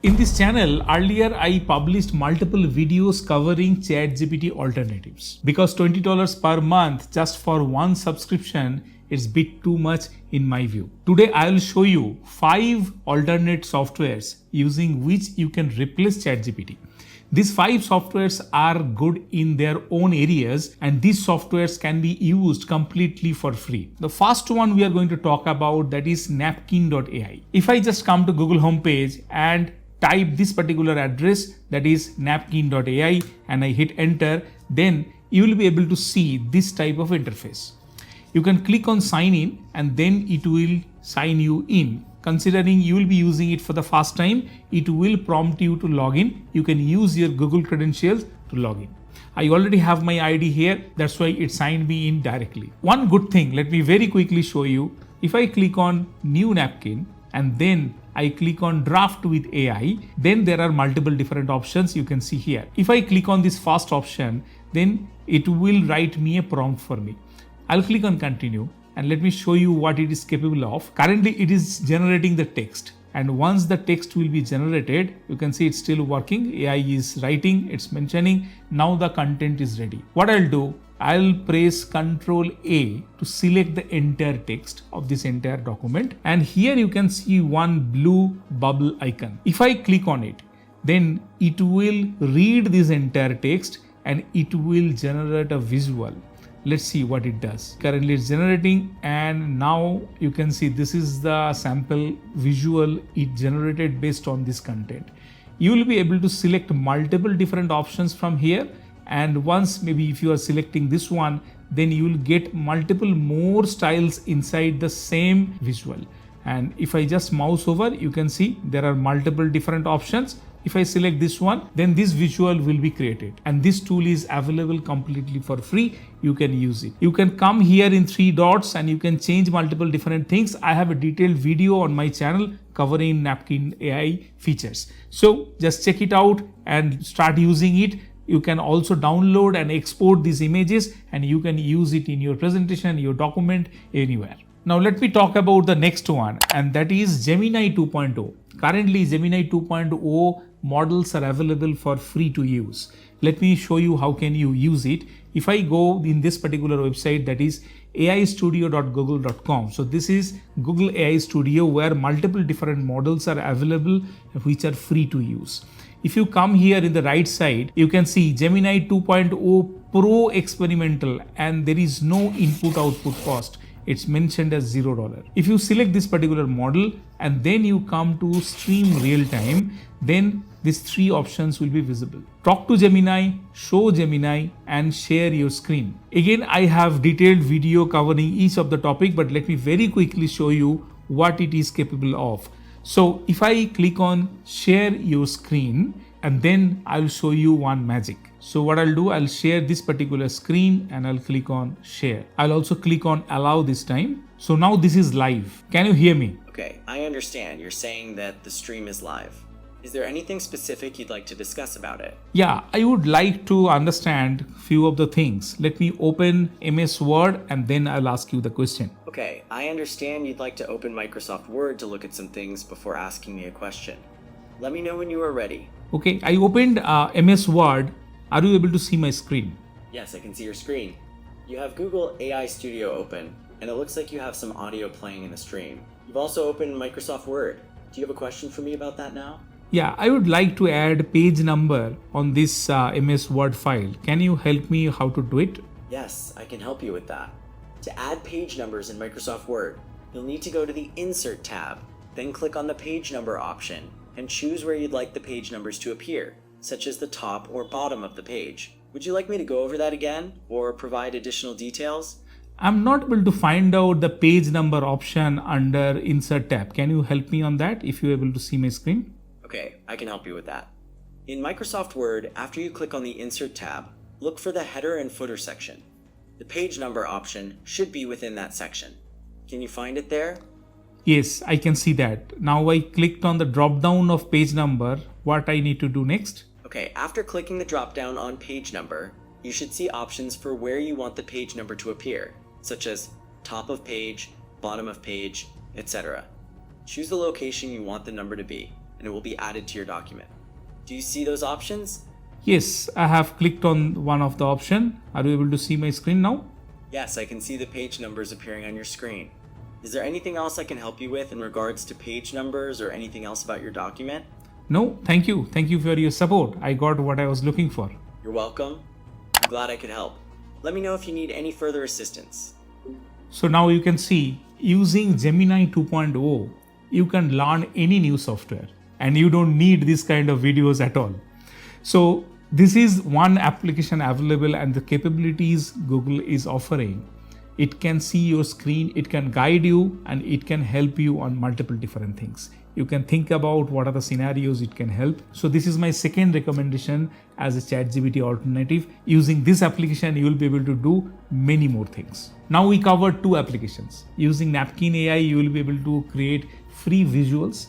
In this channel, earlier I published multiple videos covering ChatGPT alternatives. Because $20 per month just for one subscription is a bit too much in my view. Today I will show you 5 alternate softwares using which you can replace ChatGPT. These 5 softwares are good in their own areas, and these softwares can be used completely for free. The first one we are going to talk about, that is Napkin.ai. If I just come to Google homepage and type this particular address, that is Napkin.ai, and I hit enter, then you will be able to see this type of interface. You can click on sign in and then it will sign you in. Considering you will be using it for the first time, it will prompt you to log in. You can use your Google credentials to log in. I already have my ID here, that's why it signed me in directly. One good thing, let me very quickly show you. If I click on new napkin and then I click on draft with AI, then there are multiple different options you can see here. If I click on this first option, then it will write me a prompt for me. I'll click on continue. And let me show you what it is capable of. Currently it is generating the text, and once the text will be generated, you can see it's still working. AI is writing, it's mentioning. Now the content is ready. What I'll do, I'll press Ctrl A to select the entire text of this entire document, and here you can see one blue bubble icon. If I click on it, then it will read this entire text and it will generate a visual. Let's see what it does. Currently it's generating, and now you can see this is the sample visual it generated based on this content. You will be able to select multiple different options from here, and once maybe if you are selecting this one, then you will get multiple more styles inside the same visual. And if I just mouse over, you can see there are multiple different options. If I select this one, then this visual will be created, and this tool is available completely for free. You can use it. You can come here in 3 dots and you can change multiple different things. I have a detailed video on my channel covering Napkin AI features. So just check it out and start using it. You can also download and export these images, and you can use it in your presentation, your document, anywhere. Now let me talk about the next one, and that is Gemini 2.0. Currently Gemini 2.0 models are available for free to use. Let me show you how can you use it. If I go in this particular website, that is aistudio.google.com. So this is Google AI Studio, where multiple different models are available which are free to use. If you come here in the right side, you can see Gemini 2.0 Pro Experimental, and there is no input output cost. It's mentioned as $0. If you select this particular model and then you come to stream real time, then these 3 options will be visible. Talk to Gemini, show Gemini, and share your screen. Again, I have detailed video covering each of the topic, but let me very quickly show you what it is capable of. So if I click on share your screen, and then I'll show you one magic. So what I'll do, I'll share this particular screen and I'll click on share. I'll also click on allow this time. So now this is live. Can you hear me? Okay, I understand. You're saying that the stream is live. Is there anything specific you'd like to discuss about it? Yeah, I would like to understand few of the things. Let me open MS Word and then I'll ask you the question. Okay, I understand you'd like to open Microsoft Word to look at some things before asking me a question. Let me know when you are ready. Okay, I opened MS Word. Are you able to see my screen? Yes, I can see your screen. You have Google AI Studio open, and it looks like you have some audio playing in the stream. You've also opened Microsoft Word. Do you have a question for me about that now? Yeah, I would like to add page number on this MS Word file. Can you help me how to do it? Yes, I can help you with that. To add page numbers in Microsoft Word, you'll need to go to the Insert tab, then click on the page number option, and choose where you'd like the page numbers to appear, such as the top or bottom of the page. Would you like me to go over that again, or provide additional details? I'm not able to find out the page number option under Insert tab. Can you help me on that if you're able to see my screen? Okay, I can help you with that. In Microsoft Word, after you click on the Insert tab, look for the header and footer section. The page number option should be within that section. Can you find it there? Yes, I can see that. Now I clicked on the drop down of page number. What I need to do next? Okay, after clicking the drop down on page number, you should see options for where you want the page number to appear, such as top of page, bottom of page, etc. Choose the location you want the number to be. and it will be added to your document. Do you see those options? Yes, I have clicked on one of the option. Are you able to see my screen now? Yes, I can see the page numbers appearing on your screen. Is there anything else I can help you with in regards to page numbers or anything else about your document? No, thank you. Thank you for your support. I got what I was looking for. You're welcome. I'm glad I could help. Let me know if you need any further assistance. So now you can see using Gemini 2.0, you can learn any new software and you don't need this kind of videos at all. So this is one application available and the capabilities Google is offering. It can see your screen, it can guide you, and it can help you on multiple different things. You can think about what are the scenarios it can help. So this is my second recommendation as a ChatGPT alternative. Using this application, you will be able to do many more things. Now we covered two applications. Using Napkin AI, you will be able to create free visuals.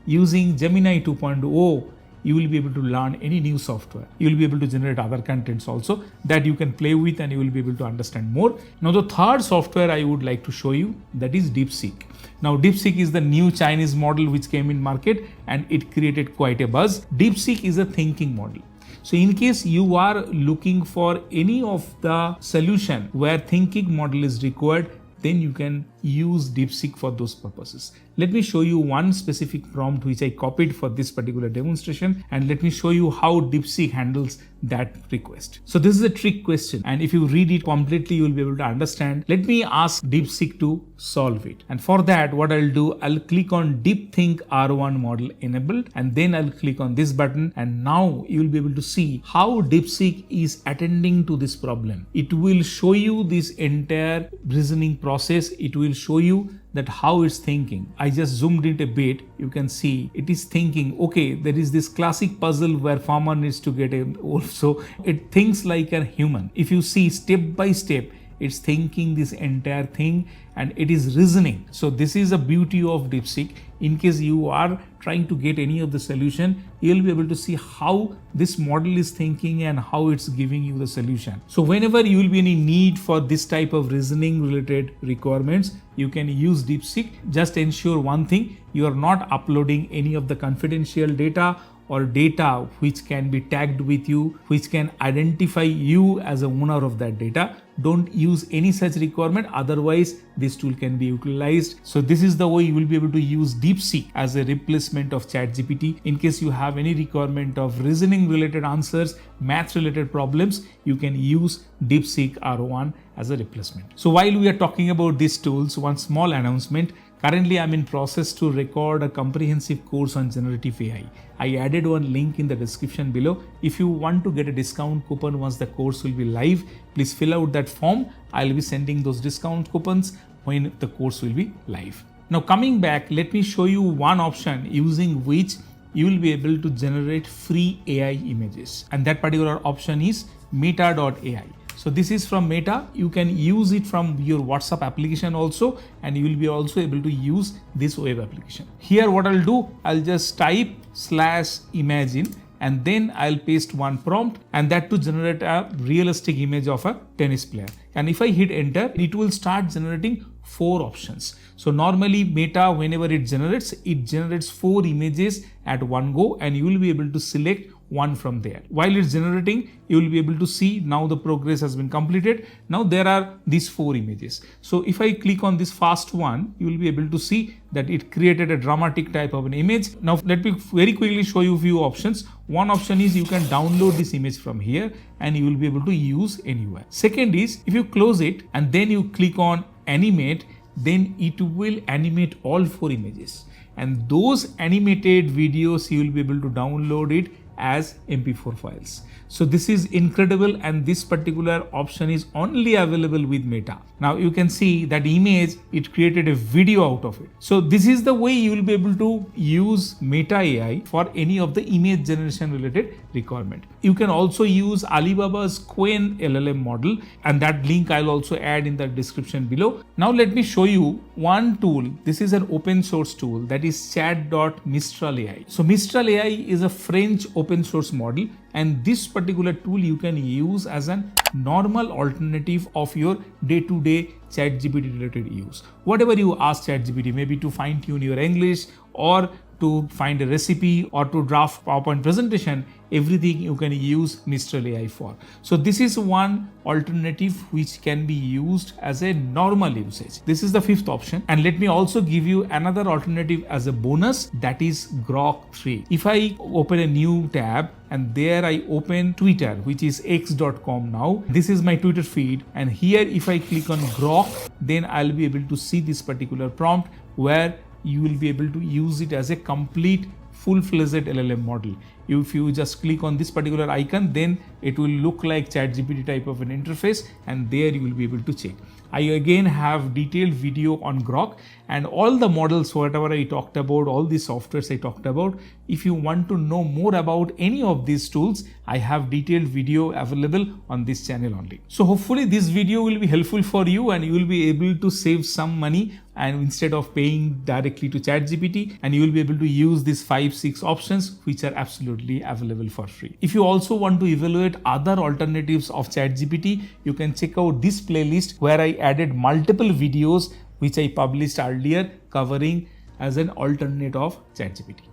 Using Gemini 2.0, you will be able to learn any new software. You will be able to generate other contents also that you can play with and you will be able to understand more. Now the third software I would like to show you, that is DeepSeek. Now DeepSeek is the new Chinese model which came in market and it created quite a buzz. DeepSeek is a thinking model. So in case you are looking for any of the solution where thinking model is required, then you can use DeepSeek for those purposes. Let me show you one specific prompt which I copied for this particular demonstration, and let me show you how DeepSeek handles that request. So this is a trick question, and if you read it completely, you will be able to understand. Let me ask DeepSeek to solve it. And for that, what I'll do, I'll click on DeepThink R1 model enabled, and then I'll click on this button, and now you will be able to see how DeepSeek is attending to this problem. It will show you this entire reasoning process. It will show you that how it's thinking. I just zoomed it a bit. You can see it is thinking, okay, there is this classic puzzle where farmer needs to get a wolf. So it thinks like a human. If you see step by step, it's thinking this entire thing and it is reasoning. So this is the beauty of DeepSeek. In case you are trying to get any of the solution, you'll be able to see how this model is thinking and how it's giving you the solution. So whenever you will be any need for this type of reasoning related requirements, you can use DeepSeek. Just ensure one thing, you are not uploading any of the confidential data or data which can be tagged with you, which can identify you as a owner of that data. Don't use any such requirement, otherwise this tool can be utilized. So this is the way you will be able to use DeepSeek as a replacement of ChatGPT. In case you have any requirement of reasoning related answers, math related problems, you can use DeepSeek R1 as a replacement. So while we are talking about these tools, one small announcement. Currently, I'm in process to record a comprehensive course on generative AI. I added one link in the description below. If you want to get a discount coupon once the course will be live, please fill out that form. I'll be sending those discount coupons when the course will be live. Now coming back, let me show you one option using which you will be able to generate free AI images. And that particular option is Meta.ai. So this is from Meta. You can use it from your WhatsApp application also, and you will be also able to use this web application. Here what I'll do, I'll just type /imagine and then I'll paste one prompt, and that to generate a realistic image of a tennis player. And if I hit enter, it will start generating 4 options. So normally Meta, whenever it generates 4 images at one go, and you will be able to select one from there. While it's generating, you will be able to see now the progress has been completed. Now there are these 4 images. So if I click on this first one, you will be able to see that it created a dramatic type of an image. Now let me very quickly show you a few options. One option is you can download this image from here and you will be able to use anywhere. Second is if you close it and then you click on animate, then it will animate all 4 images. And those animated videos, you will be able to download it as MP4 files. So this is incredible, and this particular option is only available with Meta. Now you can see that image, it created a video out of it. So this is the way you will be able to use Meta AI for any of the image generation related requirement. You can also use Alibaba's Qwen LLM model, and that link I'll also add in the description below. Now let me show you one tool. This is an open source tool, that is Mistral AI. So Mistral AI is a French open source model, and this particular tool you can use as a normal alternative of your day-to-day ChatGPT related use. Whatever you ask ChatGPT, maybe to fine-tune your English or to find a recipe or to draft PowerPoint presentation, everything you can use Mistral AI for. So this is one alternative which can be used as a normal usage. This is the fifth option. And let me also give you another alternative as a bonus, that is Grok 3. If I open a new tab and there I open Twitter, which is x.com now. This is my Twitter feed, and here if I click on Grok, then I'll be able to see this particular prompt where you will be able to use it as a complete full-fledged LLM model. If you just click on this particular icon, then it will look like ChatGPT type of an interface, and there you will be able to check. I again have detailed video on Grok and all the models, whatever I talked about, all the softwares I talked about. If you want to know more about any of these tools, I have detailed video available on this channel only. So hopefully this video will be helpful for you and you will be able to save some money, and instead of paying directly to ChatGPT, and you will be able to use these 5-6 options which are absolutely available for free. If you also want to evaluate other alternatives of ChatGPT, you can check out this playlist where I added multiple videos which I published earlier covering as an alternate of ChatGPT.